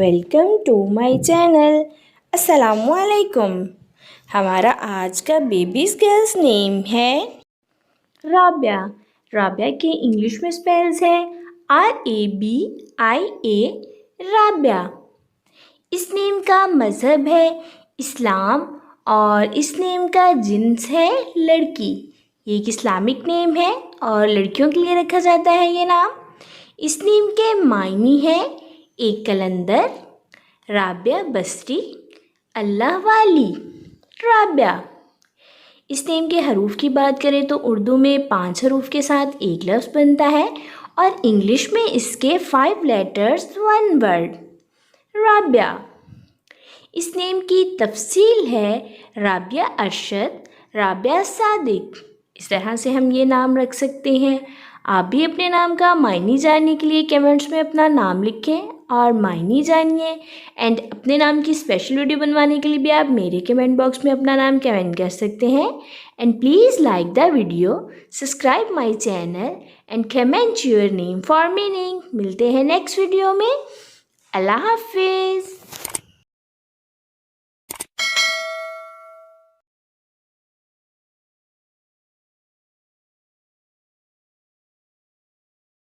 Welcome to my channel. अस्सलामुअलैकुम। हमारा आज का बेबीज़ गर्ल्स नेम है राबिया। राबिया के इंग्लिश में स्पेल्स है RABIA, राबिया। इस नेम का मज़हब है इस्लाम और इस नेम का जिन्स है लड़की। ये एक इस्लामिक नेम है और लड़कियों के लिए रखा जाता है ये नाम। इस नेम के मायने है एक कलंदर, राबिया बस्री, अल्लाह वाली, राबिया। इस नेम के हरूफ की बात करें तो उर्दू में 5 हरूफ के साथ एक लफ्ज़ बनता है और इंग्लिश में इसके 5 लेटर्स 1 वर्ड, राबिया। इस नेम की तफसील है राबिया अरशद, राबिया सादिक। इस तरह से हम ये नाम रख सकते हैं। आप भी अपने नाम का मायने जानने के लिए कमेंट्स में अपना नाम लिखें और मायने जानिए। एंड अपने नाम की स्पेशल वीडियो बनवाने के लिए भी आप मेरे कमेंट बॉक्स में अपना नाम कमेंट कर सकते हैं। And please like the video, subscribe my channel and comment your name for meaning. मिलते हैं नेक्स्ट वीडियो में। अल्लाह हाफिज़।